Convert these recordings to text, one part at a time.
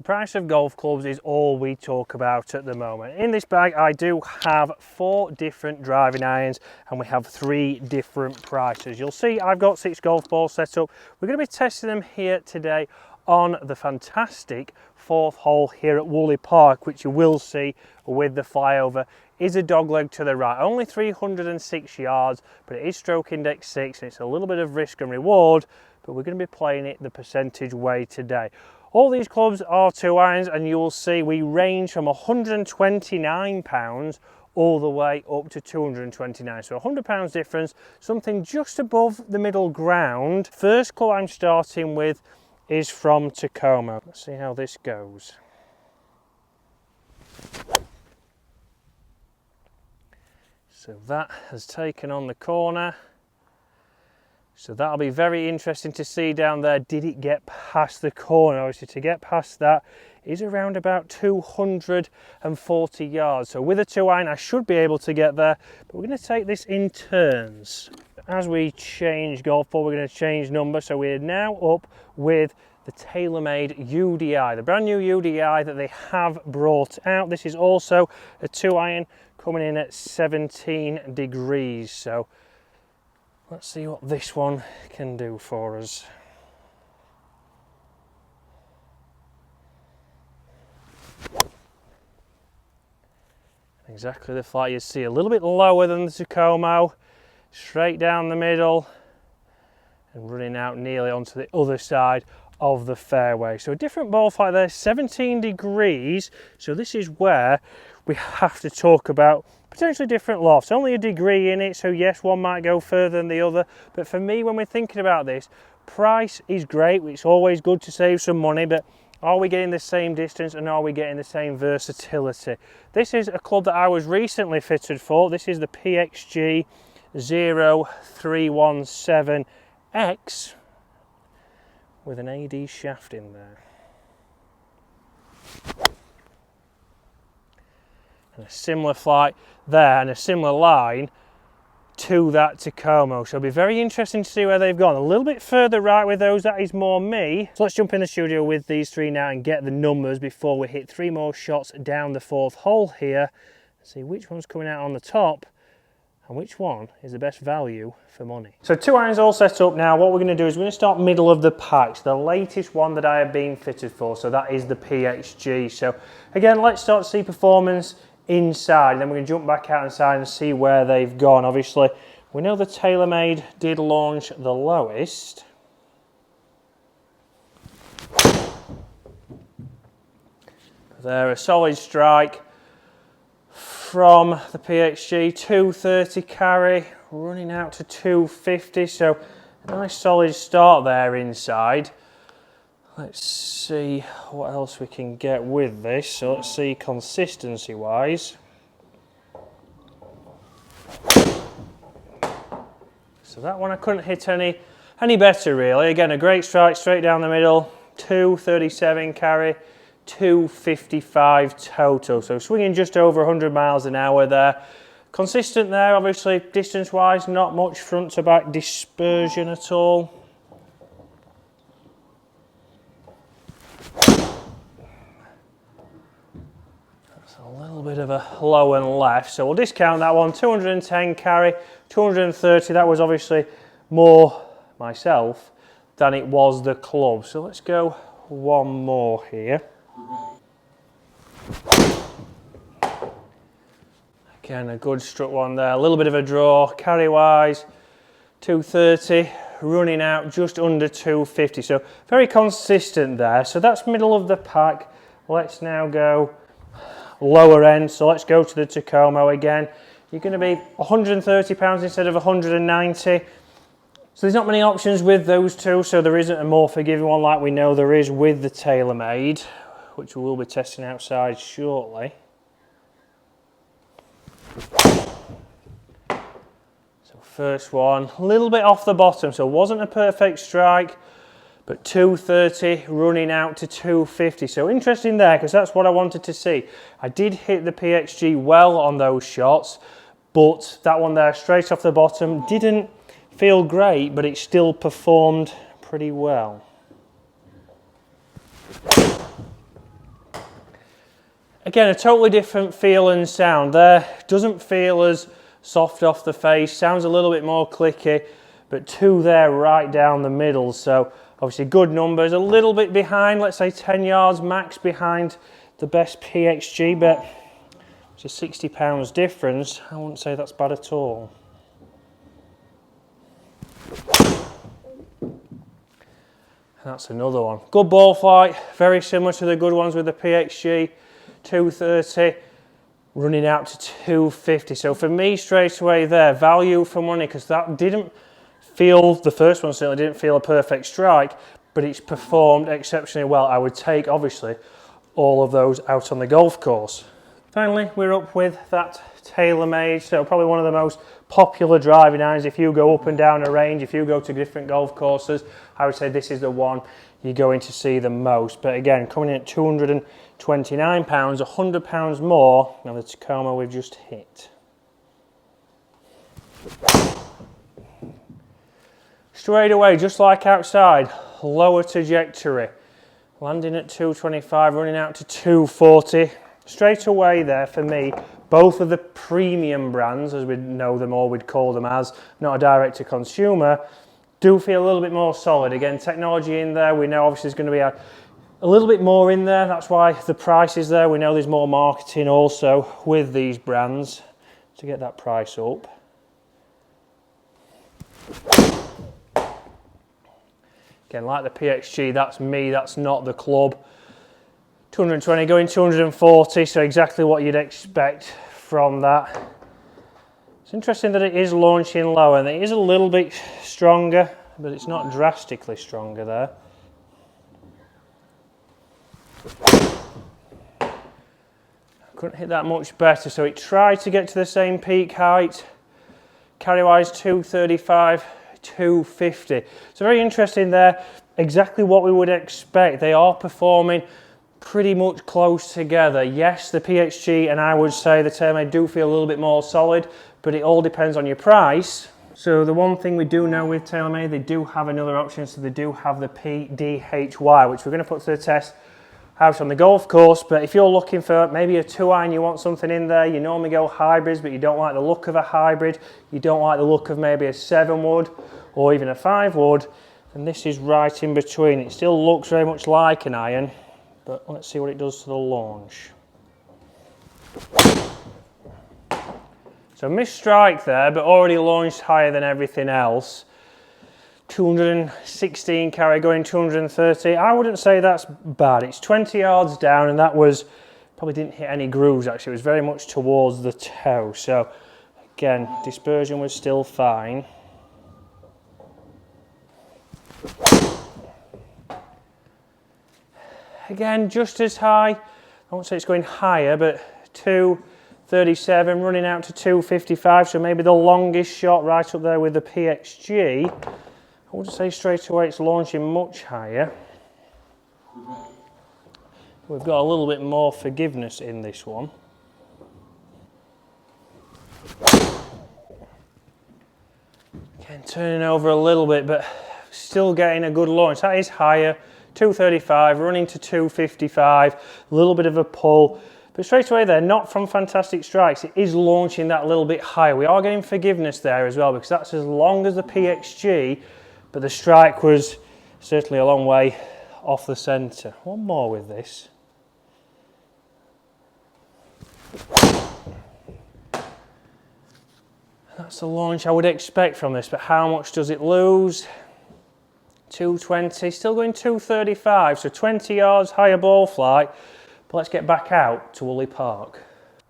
price of golf clubs is all we talk about at the moment. In this bag I do have 4 different driving irons and we have 3 different prices. You'll see I've got 6 golf balls set up. We're going to be testing them here today on the fantastic 4th hole here at Woolley Park, which you will see with the flyover is a dogleg to the right. Only 306 yards, but it is stroke index 6 and it's a little bit of risk and reward, but we're going to be playing it the percentage way today. All these clubs are 2 irons and you will see we range from £129 all the way up to £229, so £100 difference, something just above the middle ground. First club I'm starting with is from Tacomo. Let's see how this goes. So that has taken on the corner. So that'll be very interesting to see down there. Did it get past the corner? Obviously to get past that is around about 240 yards. So with a 2 iron I should be able to get there, but we're going to take this in turns. As we change golf ball, we're going to change number. So we're now up with the TaylorMade UDI, the brand new UDI that they have brought out. This is also a 2 iron coming in at 17 degrees. So let's see what this one can do for us. Exactly the flight you see, a little bit lower than the Tacomo, straight down the middle and running out nearly onto the other side of the fairway. So a different ball flight there, 17 degrees. So this is where we have to talk about potentially different lofts. Only a degree in it, so yes, one might go further than the other. But for me, when we're thinking about this, price is great. It's always good to save some money, but are we getting the same distance and are we getting the same versatility? This is a club that I was recently fitted for. This is the PXG 0317X with an AD shaft in there. And a similar flight there and a similar line to that Tacomo. So it'll be very interesting to see where they've gone. A little bit further right with those, that is more me. So let's jump in the studio with these 3 now and get the numbers before we hit 3 more shots down the 4th hole here. See which one's coming out on the top and which one is the best value for money. So 2 irons all set up now. What we're going to do is we're going to start middle of the pack. The latest one that I have been fitted for, so that is the PXG. So again, let's start to see performance inside, then we're going to jump back out inside and see where they've gone. Obviously, we know the TaylorMade did launch the lowest. They're a solid strike from the PXG, 230 carry, running out to 250, so a nice solid start there inside. Let's see what else we can get with this. So let's see consistency wise. So that one I couldn't hit any better really. Again, a great strike straight down the middle, 237 carry, 255 total. So swinging just over 100 miles an hour there. Consistent there, obviously distance wise, not much front to back dispersion at all. A little bit of a low and left, so we'll discount that one. 210 carry, 230. That was obviously more myself than it was the club. So let's go one more here. Again, a good struck one there. A little bit of a draw, carry wise, 230, running out just under 250. So very consistent there. So that's middle of the pack. Let's now go lower end, so let's go to the Tacomo again. You're going to be £130 instead of 190. So there's not many options with those two, so there isn't a more forgiving one like we know there is with the TaylorMade, which we will be testing outside shortly. So first one, a little bit off the bottom, so it wasn't a perfect strike, but 230 running out to 250. So interesting there, because that's what I wanted to see. I did hit the PXG well on those shots, but that one there straight off the bottom didn't feel great, but it still performed pretty well. Again, a totally different feel and sound there. Doesn't feel as soft off the face, sounds a little bit more clicky, but two there right down the middle. So obviously good numbers, a little bit behind, let's say 10 yards max behind the best PXG, but it's a £60 difference. I wouldn't say that's bad at all. That's another one. Good ball flight, very similar to the good ones with the PXG, 230, running out to 250. So for me, straight away there, value for money, because that didn't feel, the first one certainly didn't feel a perfect strike, but it's performed exceptionally well. I would take, obviously, all of those out on the golf course. Finally, we're up with that TaylorMade, so probably one of the most popular driving irons. If you go up and down a range, if you go to different golf courses, I would say this is the one you're going to see the most. But again, coming in at £229, £100 more than the Tacomo we've just hit. Straight away, just like outside, lower trajectory. Landing at 225, running out to 240. Straight away there, for me, both of the premium brands, as we know them or we'd call them as, not a direct-to-consumer, do feel a little bit more solid. Again, technology in there, we know obviously there's going to be a little bit more in there. That's why the price is there. We know there's more marketing also with these brands to get that price up. Again, like the PXG, that's me, that's not the club. 220 going 240, so exactly what you'd expect from that. It's interesting that it is launching lower, and it is a little bit stronger, but it's not drastically stronger there. Couldn't hit that much better, so it tried to get to the same peak height. Carry-wise 235, 250. So very interesting there, exactly what we would expect. They are performing pretty much close together. Yes, the PXG and I would say the TaylorMade do feel a little bit more solid, but it all depends on your price. So the one thing we do know with TaylorMade, they do have another option, so they do have the PDHY, which we're going to put to the test out on the golf course. But if you're looking for maybe a 2-iron, you want something in there, you normally go hybrids, but you don't like the look of a hybrid, you don't like the look of maybe a 7-wood or even a 5-wood, and this is right in between. It still looks very much like an iron, but let's see what it does to the launch. So missed strike there, but already launched higher than everything else. 216 carry going 230. I wouldn't say that's bad. It's 20 yards down, and that was, probably didn't hit any grooves actually. It was very much towards the toe. So again, dispersion was still fine. Again, just as high. I won't say it's going higher, but 237, running out to 255. So maybe the longest shot right up there with the PXG. I wouldn't say straight away it's launching much higher. We've got a little bit more forgiveness in this one. Again, turning over a little bit, but still getting a good launch. That is higher. 235, running to 255, a little bit of a pull, but straight away there, not from fantastic strikes, it is launching that little bit higher. We are getting forgiveness there as well, because that's as long as the PXG, but the strike was certainly a long way off the centre. One more with this. That's the launch I would expect from this, but how much does it lose? 220, still going 235, so 20 yards higher ball flight. But let's get back out to Woolley Park.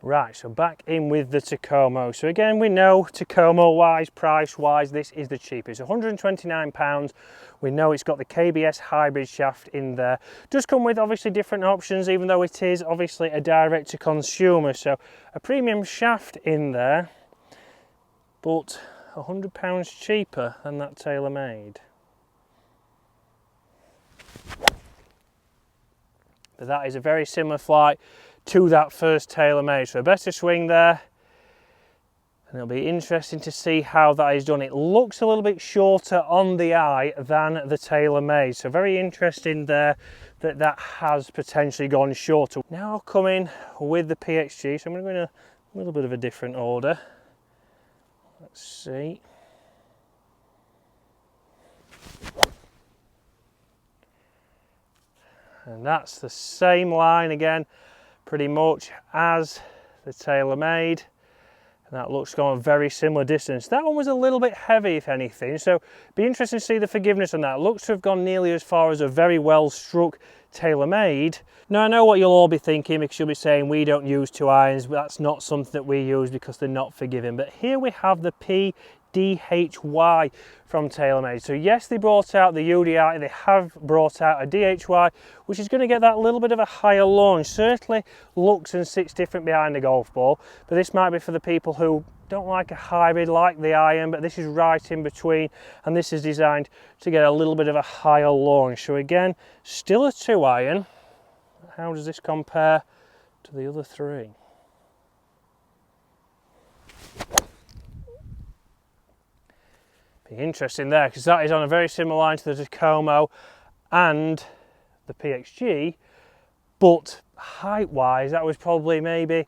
Right, so back in with the Tacomo. So again, we know Tacomo wise, price wise, this is the cheapest. £129. We know it's got the KBS hybrid shaft in there. Does come with obviously different options, even though it is obviously a direct to consumer. So a premium shaft in there, but £100 cheaper than that TaylorMade. But that is a very similar flight to that first TaylorMade, so a better swing there, and it'll be interesting to see how that is done. It looks a little bit shorter on the eye than the TaylorMade, so very interesting there that has potentially gone shorter. Now I'll come in with the PXG, so I'm going to go in a little bit of a different order. Let's see. And that's the same line again, pretty much as the TaylorMade. And that looks gone a very similar distance. That one was a little bit heavy, if anything, so be interesting to see the forgiveness on that. It looks to have gone nearly as far as a very well struck TaylorMade. Now I know what you'll all be thinking, because you'll be saying we don't use 2 irons, but that's not something that we use because they're not forgiving. But here we have the DHY from TaylorMade. So yes, they brought out the UDI, they have brought out a DHY, which is going to get that little bit of a higher launch. Certainly looks and sits different behind a golf ball, but this might be for the people who don't like a hybrid, like the iron, but this is right in between, and this is designed to get a little bit of a higher launch. So again, still a 2 iron. How does this compare to the other 3? Be interesting there, because that is on a very similar line to the Tacomo and the PXG, but height wise that was probably maybe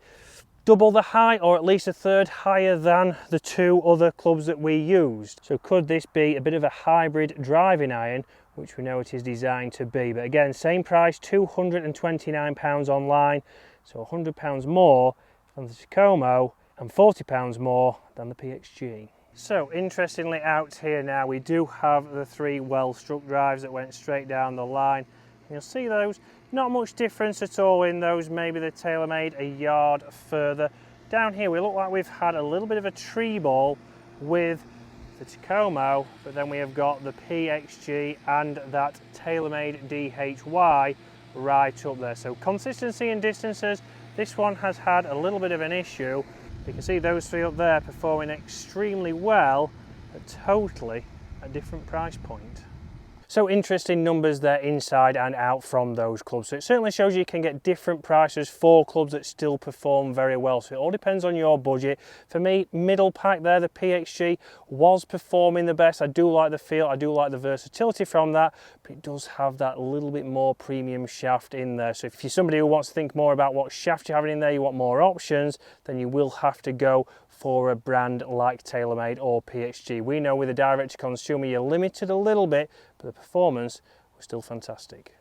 double the height, or at least a third higher than the 2 other clubs that we used. So could this be a bit of a hybrid driving iron, which we know it is designed to be? But again, same price, £229 online, so £100 more than the Tacomo and £40 more than the PXG. So interestingly, out here now we do have the 3 well struck drives that went straight down the line. And you'll see those, not much difference at all in those, maybe the TaylorMade a yard further. Down here we look like we've had a little bit of a tree ball with the Tacomo, but then we have got the PXG and that TaylorMade DHY right up there. So consistency and distances, this one has had a little bit of an issue. You can see those 3 up there performing extremely well at totally a different price point. So interesting numbers there inside and out from those clubs. So it certainly shows you can get different prices for clubs that still perform very well. So it all depends on your budget. For me, middle pack there, the PXG was performing the best. I do like the feel, I do like the versatility from that, but it does have that little bit more premium shaft in there. So if you're somebody who wants to think more about what shaft you're having in there, you want more options, then you will have to go for a brand like TaylorMade or PXG. We know with a direct to consumer you're limited a little bit, but the performance was still fantastic.